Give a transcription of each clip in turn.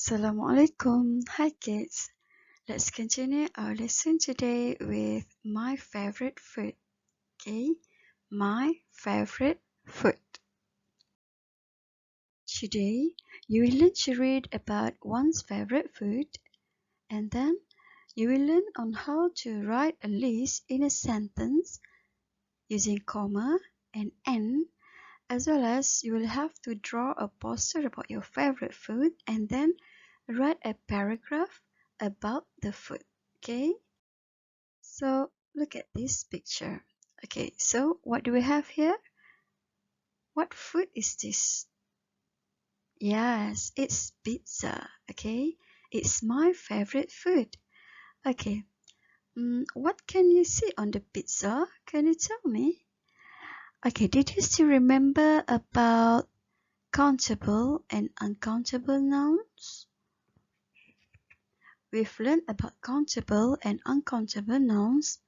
Assalamualaikum. Hi kids. Let's continue our lesson today with my favorite food. Okay, my favorite food. Today you will learn to read about one's favorite food, and then you will learn on how to write a list in a sentence using comma and and, as well as you will have to draw a poster about your favorite food and then write a paragraph about the food. Okay, so look at this picture. Okay, so what do we have here? What food is this? Yes, it's pizza. Okay, it's my favorite food. Okay, what can you see on the pizza? Can you tell me? Okay, did you still remember about countable and uncountable nouns? We've learned about countable and uncountable nouns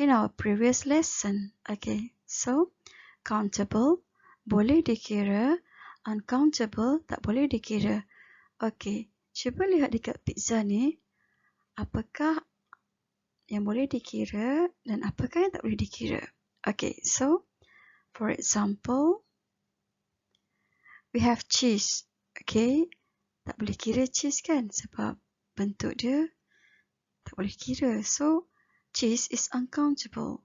in our previous lesson. Okay, so countable boleh dikira, uncountable tak boleh dikira. Okay, cuba lihat dekat pizza ni, apakah yang boleh dikira dan apakah yang tak boleh dikira. Okay, so for example, we have cheese. Okay, tak boleh kira cheese kan sebab bentuk dia tak boleh kira. So cheese is uncountable.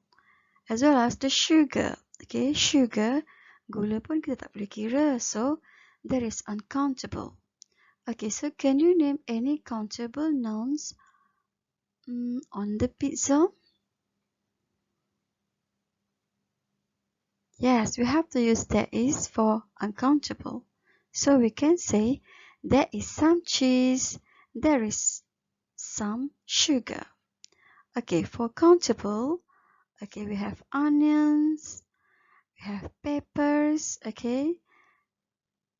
As well as the sugar. Okay, sugar, gula pun kita tak boleh kira. So that is uncountable. Okay, so can you name any countable nouns on the pizza? Yes, we have to use that is for uncountable. So we can say there is some cheese, there is some sugar. Okay, for countable, okay, we have onions, we have peppers, okay.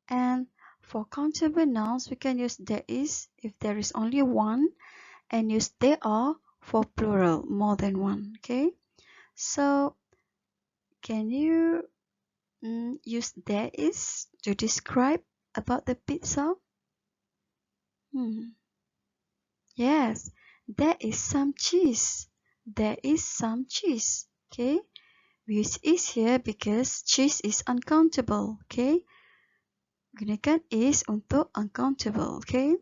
And for countable nouns, we can use there is if there is only one, and use they are for plural, more than one, okay. So can you use there is to describe about the pizza? Yes, there is some cheese. There is some cheese, okay. We use is here because cheese is uncountable, okay. Gunakan is untuk uncountable, okay.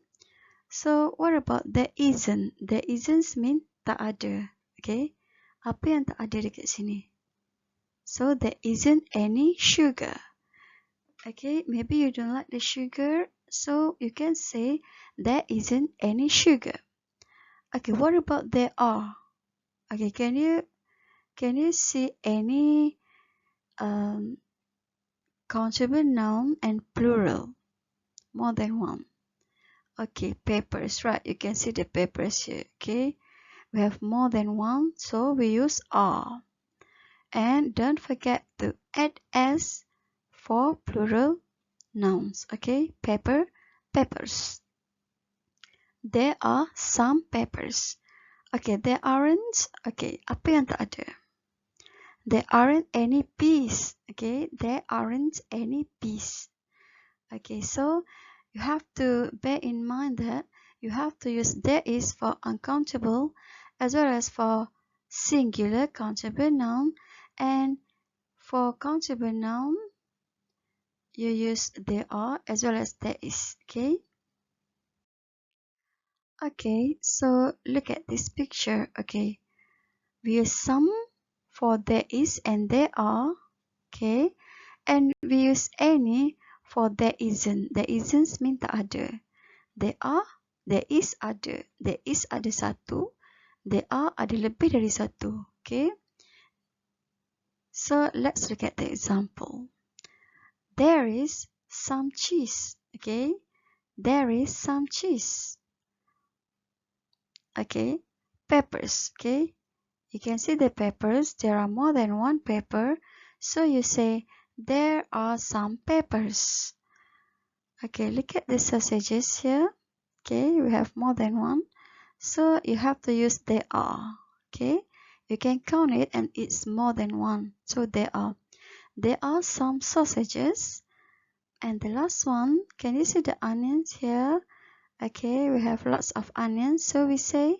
So what about there isn't? There isn't mean tak ada, okay. Apa yang tak ada dekat sini? So there isn't any sugar. Okay, maybe you don't like the sugar, so you can say there isn't any sugar. Okay, what about there are? Okay, can you see any countable noun and plural? More than one. Okay, peppers, right? You can see the peppers here, okay? We have more than one, so we use are. And don't forget to add s for plural nouns, okay? Pepper, peppers. There are some peppers. Okay, there aren't. Okay, apa yang tak ada? There aren't any peas. Okay, there aren't any peas. Okay, so you have to bear in mind that you have to use there is for uncountable as well as for singular countable noun, and for countable noun you use there are as well as there is, okay. Okay, so look at this picture. Okay, we use some for there is and there are, okay, and we use any for there isn't. There isn't mean tak ada. There are, there is ada. There is ada satu. There are ada lebih dari satu. Okay. So let's look at the example. There is some cheese. Okay. There is some cheese. Okay. Peppers. Okay. You can see the peppers. There are more than one pepper. So you say there are some peppers. Okay. Look at the sausages here. Okay. We have more than one. So you have to use there are. Okay. You can count it and it's more than one. So there are. There are some sausages. And the last one, can you see the onions here? Okay, we have lots of onions, so we say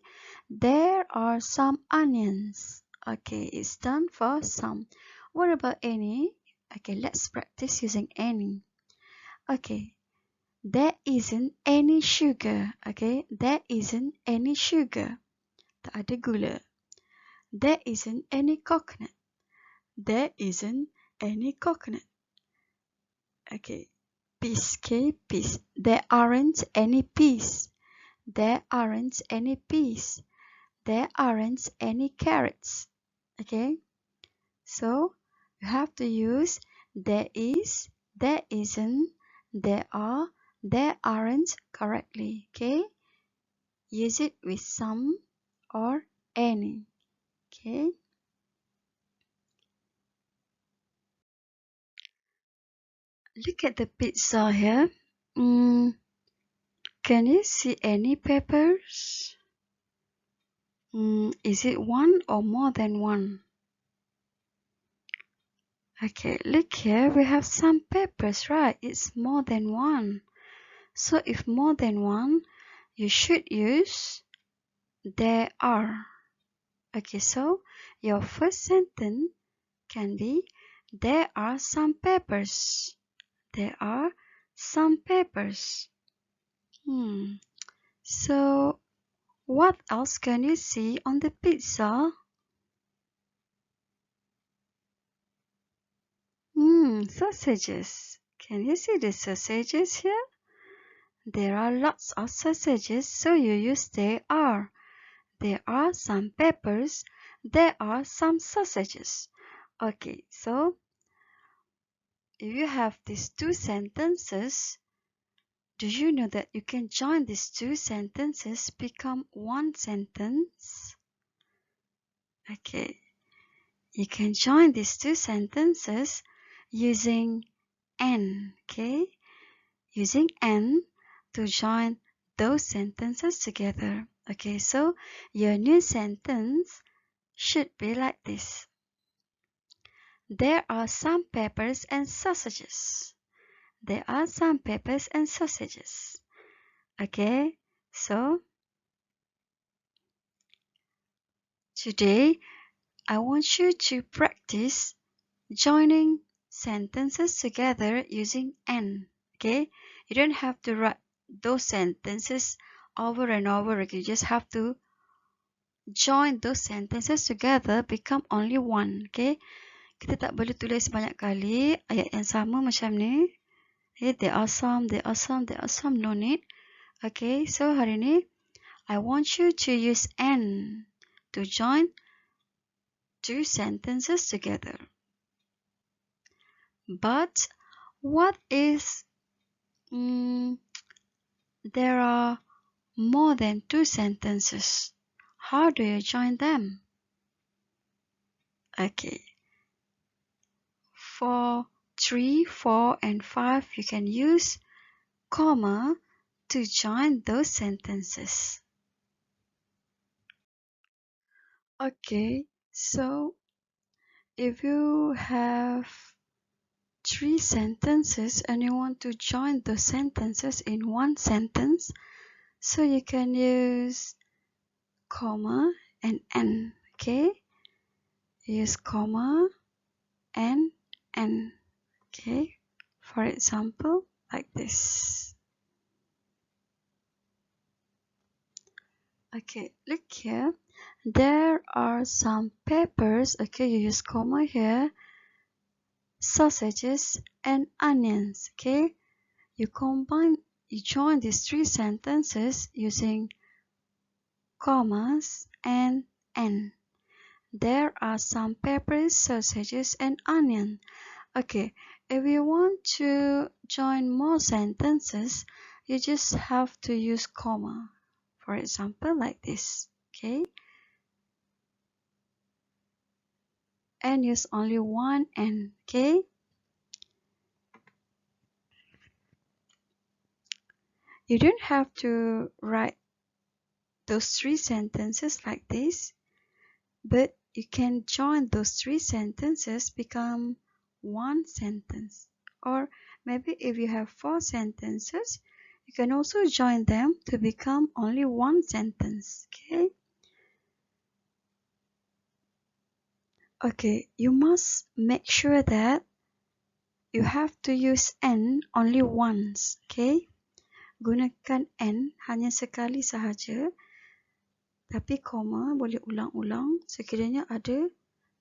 there are some onions. Okay, it's done for some. What about any? Okay, let's practice using any. Okay, there isn't any sugar. Okay, there isn't any sugar. Tak ada gula. There isn't any coconut. There isn't any coconut. Okay, peas. Okay, peas. There aren't any peas. There aren't any peas. There aren't any carrots. Okay, so you have to use there is, there isn't, there are, there aren't correctly. Okay, use it with some or any. Okay, look at the pizza here. Can you see any peppers? Is it one or more than one? Okay, look here, we have some peppers, right? It's more than one. So if more than one, you should use there are. Okay, so your first sentence can be there are some peppers. There are some peppers. So what else can you see on the pizza? Sausages. Can you see the sausages here? There are lots of sausages, so you use there are. There are some peppers. There are some sausages. Okay, so if you have these two sentences, do you know that you can join these two sentences become one sentence? Okay, you can join these two sentences using and. Okay, using and to join those sentences together. Okay, so your new sentence should be like this. There are some peppers and sausages. There are some peppers and sausages. Okay, so today I want you to practice joining sentences together using and. Okay, you don't have to write those sentences over and over again. You just have to join those sentences together become only one. Okay, kita tak boleh tulis banyak kali ayat yang sama macam ni. Okay, there are some, there are some, there are some, no need. Okay, so hari ni I want you to use and to join two sentences together. But what is there are more than two sentences? How do you join them? Okay. For 3, 4, and 5, you can use comma to join those sentences. Okay, so if you have 3 sentences and you want to join those sentences in one sentence, so you can use comma and n. Okay, use comma and n. Okay, for example, like this. Okay, look here. There are some peppers. Okay, you use comma here. Sausages and onions. Okay, you join these 3 sentences using commas and n. There are some peppers, sausages, and onion. Okay, if you want to join more sentences, you just have to use comma. For example, like this. Okay, and use only one n. Okay, you don't have to write those 3 sentences like this, but you can join those 3 sentences become one sentence. Or maybe if you have 4 sentences, You can also join them to become only one sentence. Okay? Okay, you must make sure that you have to use N only once. Okay? Gunakan N hanya sekali sahaja. Tapi koma boleh ulang-ulang sekiranya ada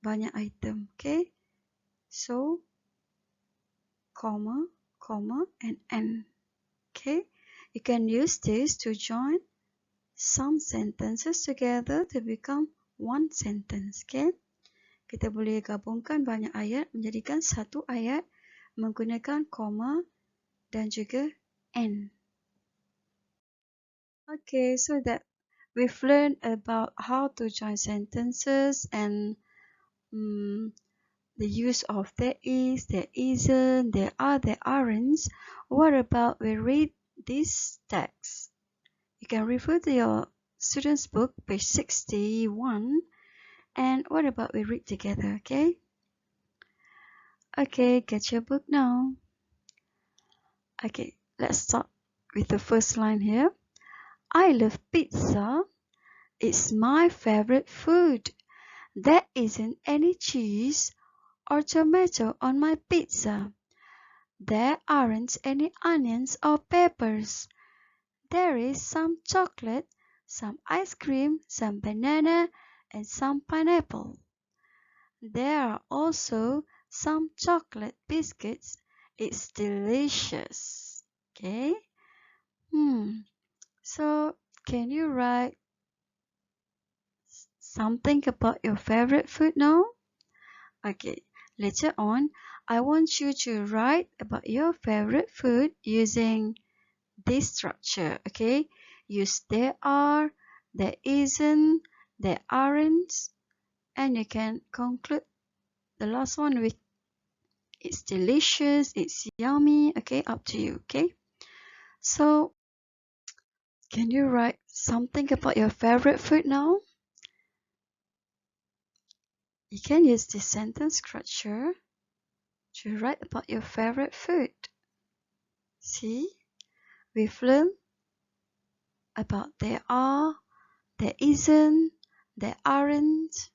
banyak item. Okay? So, comma, and N. Okay? You can use this to join some sentences together to become one sentence. Okay? Kita boleh gabungkan banyak ayat menjadikan satu ayat menggunakan koma dan juga and. Okay, so that we've learned about how to join sentences and the use of there is, there isn't, there are, there aren't. What about we read this text? You can refer to your student's book, page 61. And what about we read together, okay? Okay, get your book now. Okay, let's start with the first line here. I love pizza. It's my favorite food. There isn't any cheese or tomato on my pizza. There aren't any onions or peppers. There is some chocolate, some ice cream, some banana, and some pineapple. There are also some chocolate biscuits. It's delicious. Okay? So, can you write something about your favorite food now? Okay, later on, I want you to write about your favorite food using this structure. Okay? Use there are, there isn't, there aren't, and you can conclude the last one with it's delicious, it's yummy. Okay, up to you. Okay, so can you write something about your favorite food now? You can use this sentence structure to write about your favorite food. See, we've learned about there are, there isn't, there aren't,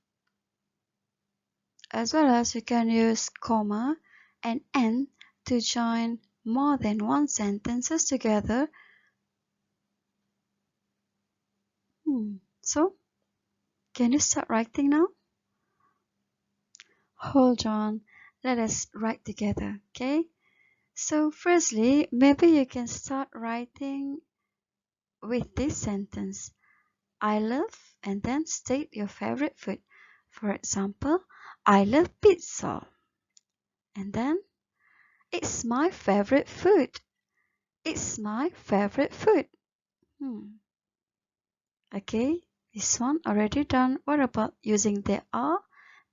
as well as you can use comma and and to join more than one sentences together. So, can you start writing now? Hold on, let us write together, okay? So firstly, maybe you can start writing with this sentence. I love, and then state your favorite food. For example, I love pizza. And then, it's my favorite food. It's my favorite food. Okay, this one already done. What about using there are,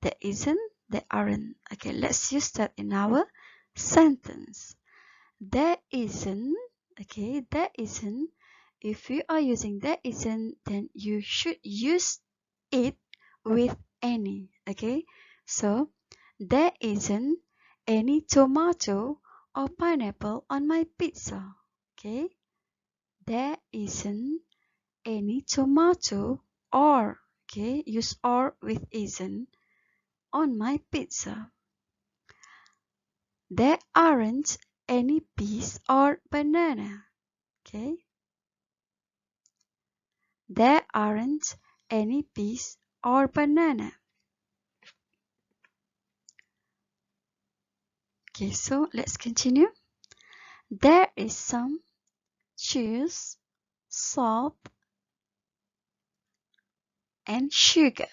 there isn't, there aren't? Okay, let's use that in our sentence. There isn't, okay, there isn't. If you are using there isn't, then you should use it with any, okay? So, there isn't any tomato or pineapple on my pizza, okay? There isn't any tomato or, okay, use or with isn't on my pizza. There aren't any peas or banana, okay? There aren't any peas or banana. Okay, so let's continue. There is some cheese, salt, and sugar.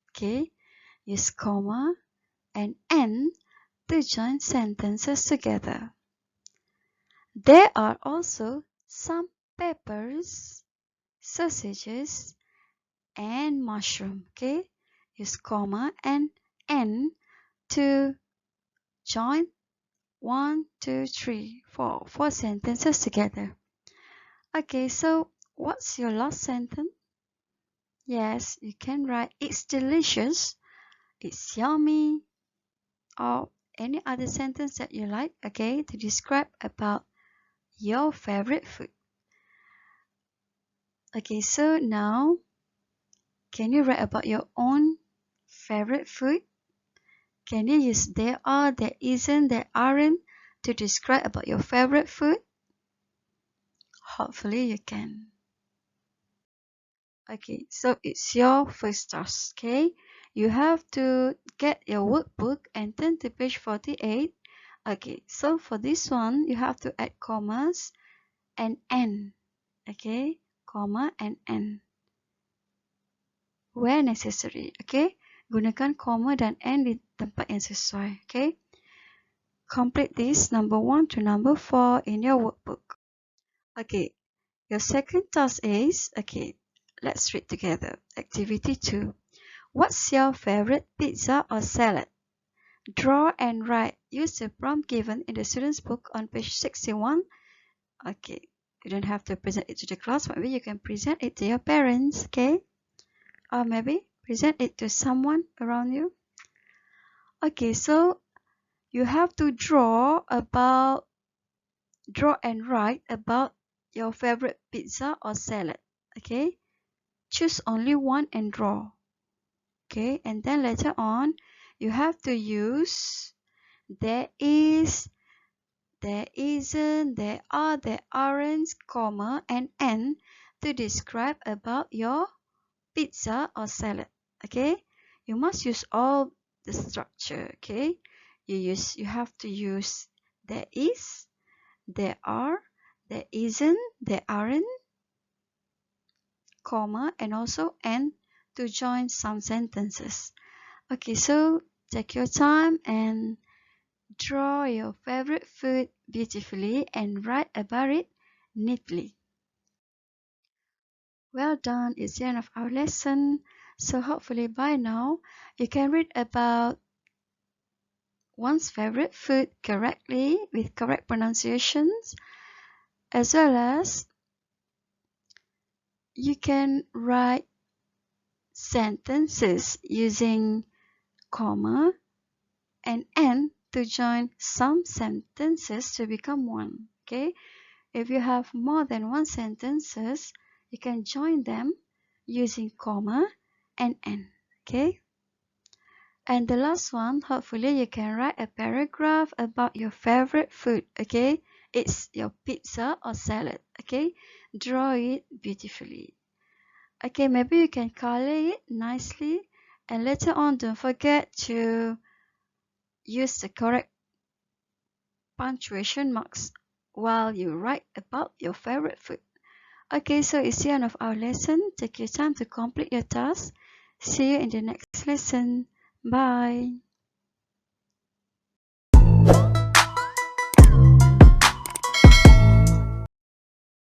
Okay, use comma and n to join sentences together. There are also some peppers, sausages, and mushroom. Okay, use comma and n to join 1, 2, 3, 4, 4 sentences together. Okay, so what's your last sentence? Yes, you can write it's delicious, it's yummy, or any other sentence that you like, okay, to describe about your favorite food. Okay, so now can you write about your own favorite food? Can you use there are, there isn't, there aren't to describe about your favorite food? Hopefully you can. Okay, so it's your first task, okay? You have to get your workbook and turn to page 48. Okay, so for this one, you have to add commas and n, okay? Comma and n where necessary, okay? Gunakan comma dan n di tempat yang sesuai, okay? Complete this number 1 to number 4 in your workbook. Okay, your second task is, okay, let's read together. Activity 2. What's your favorite pizza or salad? Draw and write. Use the prompt given in the student's book on page 61. Okay, you don't have to present it to the class. Maybe you can present it to your parents, okay? Or maybe present it to someone around you. Okay, so you have to draw and write about your favorite pizza or salad. Okay, choose only one and draw. Okay, and then later on you have to use there is, there isn't, there are, there aren't, comma and n to describe about your pizza or salad. Okay, you must use all the structure. Okay, you have to use there is, there are, there isn't, there aren't, comma, and also and to join some sentences. Okay, so take your time and draw your favorite food beautifully and write about it neatly. Well done, it's the end of our lesson. So hopefully by now you can read about one's favorite food correctly with correct pronunciations, as well as you can write sentences using comma and n to join some sentences to become one. Okay, if you have more than one sentences, you can join them using comma and n. Okay, and the last one, hopefully you can write a paragraph about your favorite food. Okay, it's your pizza or salad. Okay, draw it beautifully. Okay, maybe you can color it nicely, and later on don't forget to use the correct punctuation marks while you write about your favorite food. Okay, so it's the end of our lesson. Take your time to complete your task. See you in the next lesson. Bye.